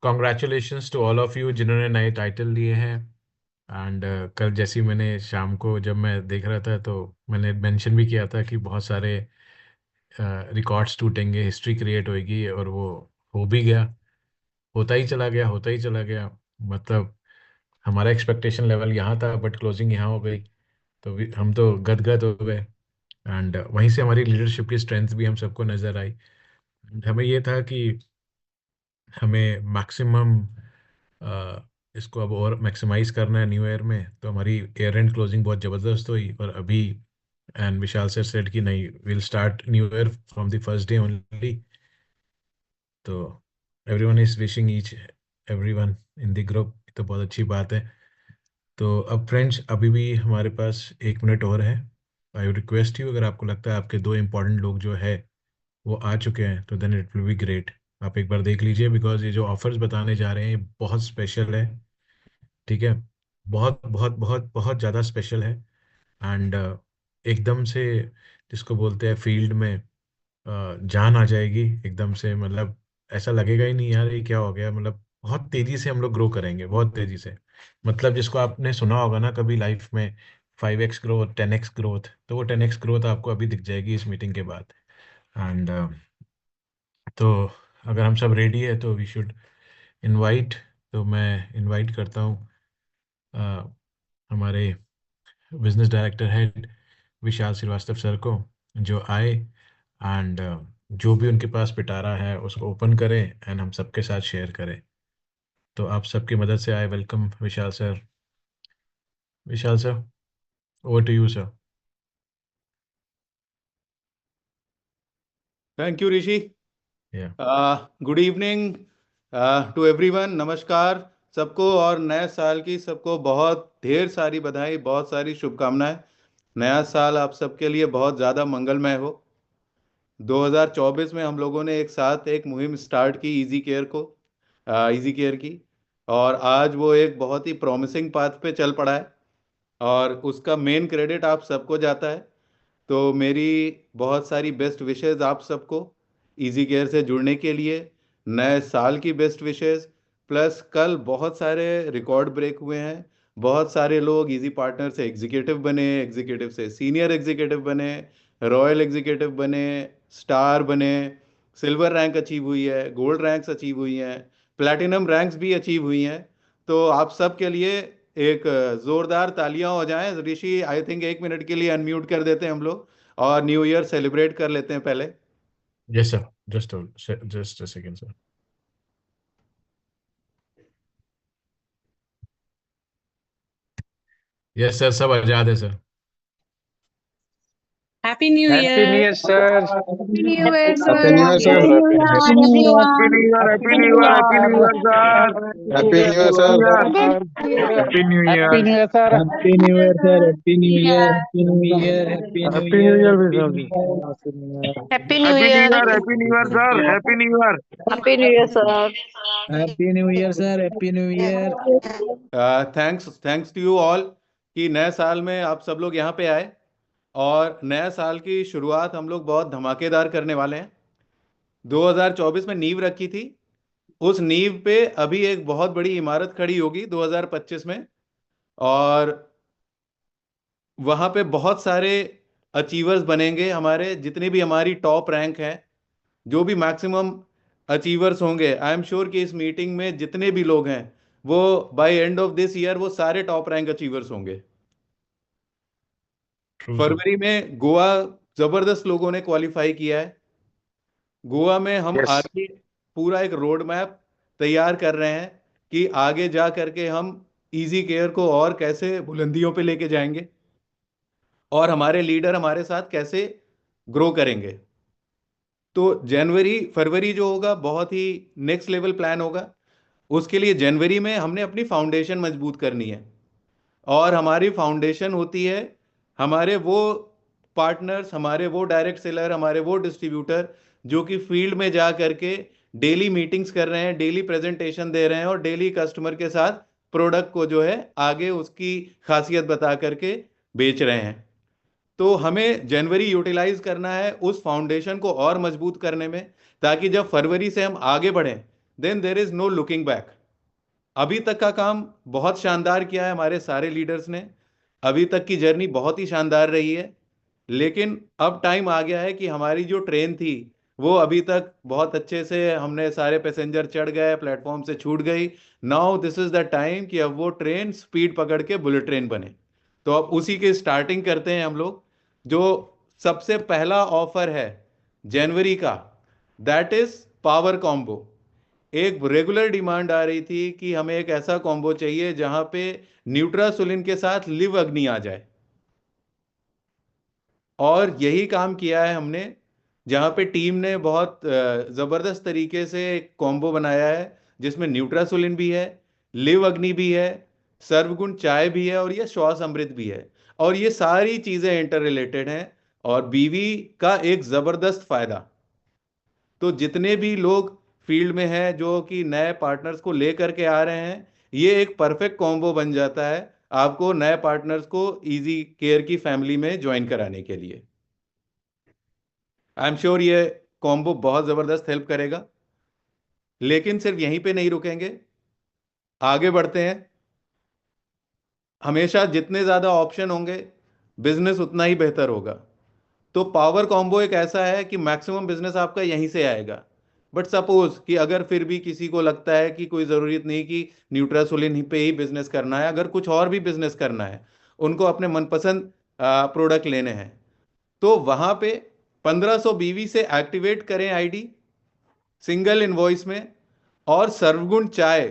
Congratulations to all of you जिन्होंने नए title लिए हैं। एंड कल जैसी मैंने शाम को जब मैं देख रहा था तो मैंने मेंशन भी किया था कि बहुत सारे रिकॉर्ड्स टूटेंगे, हिस्ट्री क्रिएट होएगी, और वो हो भी गया। होता ही चला गया, होता ही चला गया। मतलब हमारा एक्सपेक्टेशन लेवल यहाँ था बट क्लोजिंग यहाँ हो गई। तो हम तो गदगद हो गए। एंड वहीं से हमारी लीडरशिप की स्ट्रेंथ भी हम सबको नज़र आई। हमें ये था कि हमें मैक्सिमम इसको अब और मैक्सिमाइज करना है न्यू ईयर में। तो हमारी ईयर एंड क्लोजिंग बहुत ज़बरदस्त हुई। और अभी एंड विशाल सर सेड कि नहीं, will start new year from the first day only. तो everyone is wishing each everyone in the group, तो बहुत अच्छी बात है। तो अब फ्रेंड्स, अभी भी हमारे पास 1 मिनट और है। आई रिक्वेस्ट यू, अगर आपको लगता है आपके दो इम्पोर्टेंट लोग जो है वो आ चुके हैं तो then it will be great. आप एक बार देख लीजिए, बिकॉज ये जो ऑफर्स बताने जा रहे हैं ये बहुत स्पेशल है। ठीक है, बहुत बहुत बहुत बहुत ज़्यादा स्पेशल है। एंड एकदम से जिसको बोलते हैं फील्ड में जान आ जाएगी एकदम से। मतलब ऐसा लगेगा ही नहीं यार ये क्या हो गया। मतलब बहुत तेजी से हम लोग ग्रो करेंगे, बहुत तेजी से। मतलब जिसको आपने सुना होगा ना कभी लाइफ में, 5x ग्रोथ, 10x ग्रोथ, तो वो 10x ग्रोथ आपको अभी दिख जाएगी इस मीटिंग के बाद। एंड तो अगर हम सब रेडी है तो वी शुड इनवाइट। तो मैं इनवाइट करता हूँ अ, हमारे बिजनेस डायरेक्टर हेड विशाल श्रीवास्तव सर को, जो आए एंड जो भी उनके पास पिटारा है उसको ओपन करें एंड हम सबके साथ शेयर करें। तो आप सबकी मदद से आए। Welcome Vishal sir. Vishal sir, over to you sir. Thank you Rishi. Yeah good evening to everyone. नमस्कार सबको, और नए साल की सबको बहुत ढेर सारी बधाई, बहुत सारी शुभकामनाएं। नया साल आप सबके लिए बहुत ज़्यादा मंगलमय हो। 2024 में हम लोगों ने एक साथ एक मुहिम स्टार्ट की इजी केयर की, और आज वो एक बहुत ही प्रॉमिसिंग पाथ पे चल पड़ा है, और उसका मेन क्रेडिट आप सबको जाता है। तो मेरी बहुत सारी बेस्ट विशेस आप सबको इजी केयर से जुड़ने के लिए, नए साल की बेस्ट विशेस। प्लस कल बहुत सारे रिकॉर्ड ब्रेक हुए हैं। बहुत सारे लोग इजी पार्टनर से एग्जीक्यूटिव बने, एग्जीक्यूटिव से सीनियर एग्जीक्यूटिव बने, रॉयल एग्जीक्यूटिव बने, स्टार बने, सिल्वर रैंक अचीव हुई है, गोल्ड रैंक्स अचीव हुई हैं, प्लैटिनम रैंक्स भी अचीव हुई हैं। तो आप सब के लिए एक जोरदार तालियां हो जाएं। ऋषि, आई थिंक 1 मिनट के लिए अनम्यूट कर देते हैं हम लोग, और न्यू ईयर सेलिब्रेट कर लेते हैं पहले। Yes sir, just a second sir. Yes sir, सब आजाद है sir. Happy New Happy New Year. Year, sir. Happy New Year, Happy sir. New Year, sir. Happy New Year, Happy everyone. New Year, Happy New Year, Happy New Year, sir. Happy New Year, sir. Happy New Happy Year. New Year, sir. Happy New Year, sir. Happy New Year. Yeah. Happy New Year. Happy New Happy New Year. Year, Happy Vishal New ji. Year. Happy New Happy New Year. Year, Happy New Year, sir. Happy New Year. Happy New Year, sir. Happy New Year, sir. Happy New Year. Thanks thanks to you all कि नए साल में आप सब लोग यहाँ पे आए, और नए साल की शुरुआत हम लोग बहुत धमाकेदार करने वाले हैं। 2024 में नींव रखी थी, उस नींव पे अभी एक बहुत बड़ी इमारत खड़ी होगी 2025 में। और वहां पे बहुत सारे अचीवर्स बनेंगे, हमारे जितने भी हमारी टॉप रैंक हैं, जो भी मैक्सिमम अचीवर्स होंगे। आई एम श्योर कि इस मीटिंग में जितने भी लोग हैं वो by end of this year वो सारे टॉप रैंक अचीवर्स होंगे। True sir. फरवरी में गोवा जबरदस्त लोगों ने क्वालिफाई किया है। गोवा में हम Yes. आगे पूरा एक रोड मैप तैयार कर रहे हैं कि आगे जा करके हम इजी केयर को और कैसे बुलंदियों पे लेके जाएंगे, और हमारे लीडर हमारे साथ कैसे ग्रो करेंगे। तो जनवरी फरवरी जो होगा बहुत ही नेक्स्ट लेवल प्लान होगा। उसके लिए जनवरी में हमने अपनी फाउंडेशन मजबूत करनी है, और हमारी फाउंडेशन होती है हमारे वो पार्टनर्स, हमारे वो डायरेक्ट सेलर, हमारे वो डिस्ट्रीब्यूटर जो कि फील्ड में जा करके डेली मीटिंग्स कर रहे हैं, डेली प्रेजेंटेशन दे रहे हैं, और डेली कस्टमर के साथ प्रोडक्ट को जो है आगे उसकी खासियत बता करके बेच रहे हैं। तो हमें जनवरी यूटिलाइज करना है उस फाउंडेशन को और मजबूत करने में, ताकि जब फरवरी से हम आगे बढ़ें then there is no looking back. अभी तक का काम बहुत शानदार किया है हमारे सारे लीडर्स ने, अभी तक की जर्नी बहुत ही शानदार रही है, लेकिन अब टाइम आ गया है कि हमारी जो ट्रेन थी वो अभी तक बहुत अच्छे से हमने सारे पैसेंजर चढ़ गए, प्लेटफॉर्म से छूट गई। Now this is the time कि अब वो ट्रेन स्पीड पकड़ के बुलेट ट्रेन बने। तो अब उसी की स्टार्टिंग करते हैं हम लोग। जो सबसे पहला ऑफर है जनवरी का, दैट इज पावर कॉम्बो। एक रेगुलर डिमांड आ रही थी कि हमें एक ऐसा कॉम्बो चाहिए जहां पे न्यूट्रासोलिन के साथ लिव अग्नि आ जाए, और यही काम किया है हमने, जहां पे टीम ने बहुत जबरदस्त तरीके से एक कॉम्बो बनाया है जिसमें न्यूट्रासोलिन भी है, लिव अग्नि भी है, सर्वगुण चाय भी है, और ये श्वास अमृत भी है। और ये सारी चीजें इंटर रिलेटेड हैं, और बीवी का एक जबरदस्त फायदा। तो जितने भी लोग फील्ड में हैं जो कि नए पार्टनर्स को लेकर के आ रहे हैं, ये एक परफेक्ट कॉम्बो बन जाता है आपको नए पार्टनर्स को इजी केयर की फैमिली में ज्वाइन कराने के लिए। आई एम श्योर ये कॉम्बो बहुत जबरदस्त हेल्प करेगा। लेकिन सिर्फ यहीं पे नहीं रुकेंगे, आगे बढ़ते हैं। हमेशा जितने ज्यादा ऑप्शन होंगे बिजनेस उतना ही बेहतर होगा। तो पावर कॉम्बो एक ऐसा है कि मैक्सिमम बिजनेस आपका यहीं से आएगा। बट सपोज कि अगर फिर भी किसी को लगता है कि कोई जरूरत नहीं कि न्यूट्रासोलिन ही पे ही बिजनेस करना है, अगर कुछ और भी बिजनेस करना है, उनको अपने मनपसंद प्रोडक्ट लेने हैं, तो वहां पे 1500 बीवी से एक्टिवेट करें आईडी सिंगल इनवॉइस में, और सर्वगुण चाय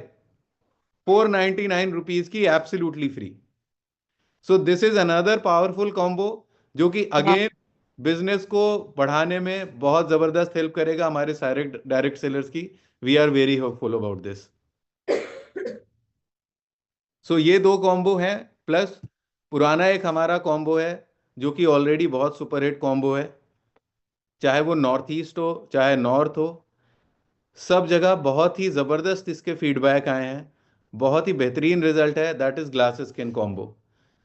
499 रुपीज की absolutely free. So this is another powerful combo जो कि अगेन बिजनेस को बढ़ाने में बहुत जबरदस्त हेल्प करेगा हमारे सारे डायरेक्ट सेलर्स की। We are very hopeful about this. So ये दो कॉम्बो हैं, प्लस पुराना एक हमारा कॉम्बो है जो कि ऑलरेडी बहुत सुपरहिट कॉम्बो है, चाहे वो नॉर्थ ईस्ट हो चाहे नॉर्थ हो, सब जगह बहुत ही जबरदस्त इसके फीडबैक आए हैं, बहुत ही बेहतरीन रिजल्ट है। That is glass skin combo,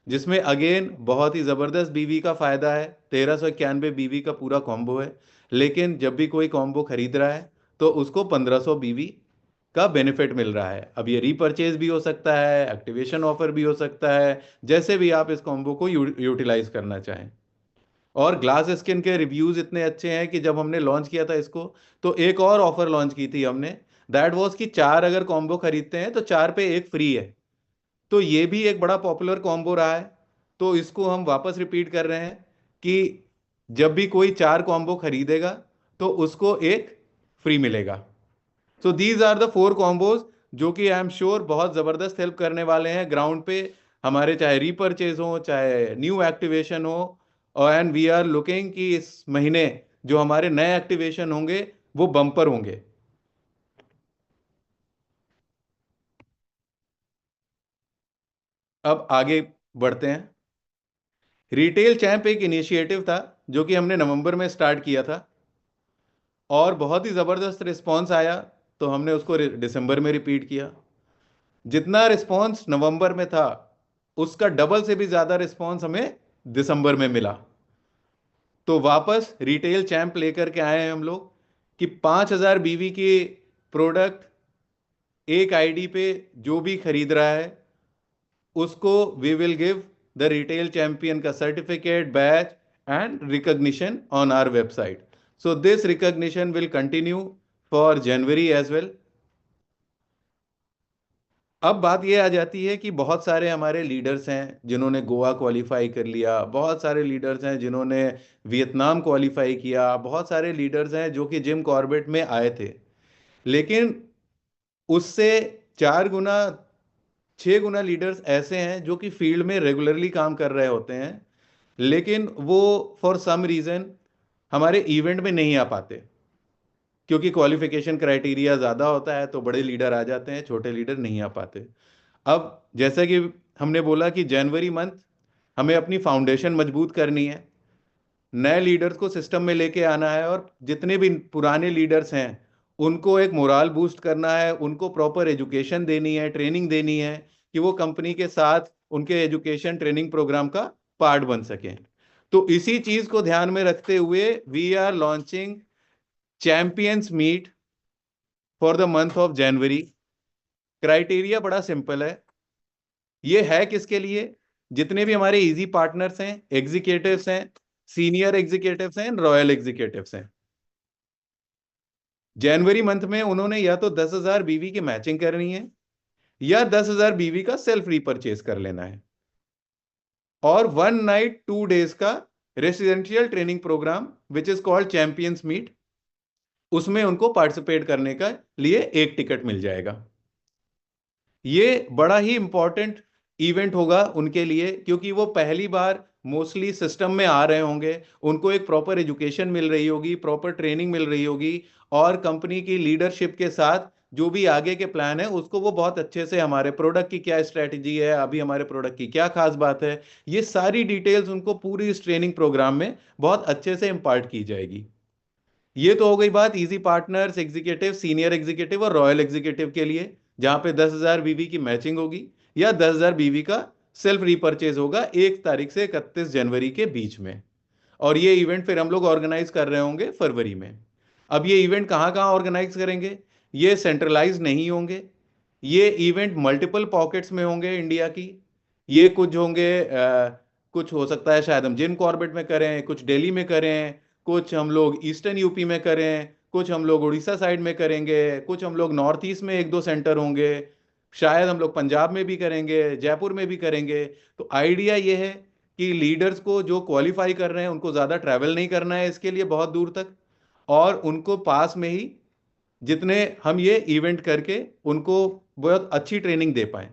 जिसमें अगेन बहुत ही जबरदस्त बीवी का फायदा है। 1391 बीवी का पूरा कॉम्बो है, लेकिन जब भी कोई कॉम्बो खरीद रहा है तो उसको 1500 बीवी का बेनिफिट मिल रहा है। अब ये रीपरचेज भी हो सकता है, एक्टिवेशन ऑफर भी हो सकता है, जैसे भी आप इस कॉम्बो को यूटिलाइज करना चाहें। और ग्लास स्किन के रिव्यूज इतने अच्छे हैं कि जब हमने लॉन्च किया था इसको, तो एक और ऑफर लॉन्च की थी हमने, दैट वाज कि 4 अगर कॉम्बो खरीदते हैं तो 4 पे 1 फ्री है। तो ये भी एक बड़ा पॉपुलर कॉम्बो रहा है, तो इसको हम वापस रिपीट कर रहे हैं कि जब भी कोई 4 कॉम्बो खरीदेगा तो उसको एक फ्री मिलेगा। So these are the 4 combos जो कि आई एम श्योर बहुत जबरदस्त हेल्प करने वाले हैं ग्राउंड पे हमारे, चाहे रीपरचेज हो चाहे न्यू एक्टिवेशन हो। और एंड वी आर लुकिंग कि इस महीने जो हमारे नए एक्टिवेशन होंगे वो बम्पर होंगे। अब आगे बढ़ते हैं। रिटेल चैंप एक इनिशिएटिव था जो कि हमने नवंबर में स्टार्ट किया था, और बहुत ही जबरदस्त रिस्पांस आया, तो हमने उसको दिसंबर में रिपीट किया। जितना रिस्पांस नवंबर में था उसका डबल से भी ज्यादा रिस्पांस हमें दिसंबर में मिला। तो वापस रिटेल चैंप लेकर के आए हैं हम लोग कि 5000 बीवी की प्रोडक्ट एक आईडी पे जो भी खरीद रहा है उसको we will give the retail champion का certificate, badge and recognition on our website. So this recognition will continue for January as well. अब बात यह आ जाती है कि बहुत सारे हमारे लीडर्स हैं जिन्होंने गोवा क्वालिफाई कर लिया, बहुत सारे लीडर्स हैं जिन्होंने वियतनाम क्वालिफाई किया, बहुत सारे लीडर्स हैं जो कि जिम कॉर्बेट में आए थे, लेकिन उससे 4 गुना 6 गुना लीडर्स ऐसे हैं जो कि फील्ड में रेगुलरली काम कर रहे होते हैं, लेकिन वो फॉर सम रीजन हमारे इवेंट में नहीं आ पाते, क्योंकि क्वालिफिकेशन क्राइटेरिया ज़्यादा होता है, तो बड़े लीडर आ जाते हैं, छोटे लीडर नहीं आ पाते। अब जैसा कि हमने बोला कि जनवरी मंथ हमें अपनी फाउंडेशन मजबूत करनी है, नए लीडर्स को सिस्टम में लेके आना है, और जितने भी पुराने लीडर्स हैं उनको एक मोराल बूस्ट करना है, उनको प्रॉपर एजुकेशन देनी है, ट्रेनिंग देनी है कि वो कंपनी के साथ उनके एजुकेशन ट्रेनिंग प्रोग्राम का पार्ट बन सकें। तो इसी चीज को ध्यान में रखते हुए we are launching champions meet for the month of January. Criteria बड़ा सिंपल है। ये है किसके लिए? जितने भी हमारे इजी पार्टनर्स हैं, एग्जीक्यूटिव्स हैं, सीनियर एग्जीक्यूटिव्स हैं, रॉयल एग्जीक्यूटिव्स हैं। जनवरी मंथ में उन्होंने या तो 10,000 बीवी की मैचिंग करनी है या 10,000 बीवी का सेल्फ रीपरचेज कर लेना है, और 1 नाइट 2 डेज का residential training programme which is called champions meet, उसमें उनको पार्टिसिपेट करने का लिए एक टिकट मिल जाएगा। ये बड़ा ही इंपॉर्टेंट इवेंट होगा उनके लिए, क्योंकि वो पहली बार मोस्टली सिस्टम में आ रहे होंगे, उनको एक प्रॉपर एजुकेशन मिल रही होगी, प्रॉपर ट्रेनिंग मिल रही होगी, और कंपनी की लीडरशिप के साथ जो भी आगे के प्लान है उसको वो बहुत अच्छे से, हमारे प्रोडक्ट की क्या स्ट्रेटजी है, अभी हमारे प्रोडक्ट की क्या खास बात है, ये सारी डिटेल्स उनको पूरी इस ट्रेनिंग प्रोग्राम में बहुत अच्छे से इम्पार्ट की जाएगी। ये तो हो गई बात easy partners, executive, senior executive और रॉयल एग्जीक्यूटिव के लिए, जहां पे 10,000 बीवी की मैचिंग होगी या 10,000 बीवी का सेल्फ रीपरचेज होगा 1 तारीख से 31 जनवरी के बीच में। और ये इवेंट फिर हम लोग ऑर्गेनाइज कर रहे होंगे फरवरी में। अब ये इवेंट कहाँ कहाँ ऑर्गेनाइज करेंगे? ये सेंट्रलाइज नहीं होंगे, ये इवेंट मल्टीपल पॉकेट्स में होंगे इंडिया की। ये कुछ होंगे, कुछ हो सकता है शायद हम जिम कॉर्बेट में करें, कुछ दिल्ली में करें, कुछ हम लोग ईस्टर्न यूपी में करें, कुछ हम लोग उड़ीसा साइड में करेंगे, कुछ हम लोग नॉर्थ ईस्ट में 1-2 सेंटर होंगे, शायद हम लोग पंजाब में भी करेंगे, जयपुर में भी करेंगे। तो आइडिया ये है कि लीडर्स को जो क्वालिफाई कर रहे हैं उनको ज़्यादा ट्रैवल नहीं करना है इसके लिए बहुत दूर तक, और उनको पास में ही जितने हम ये इवेंट करके उनको बहुत अच्छी ट्रेनिंग दे पाएं।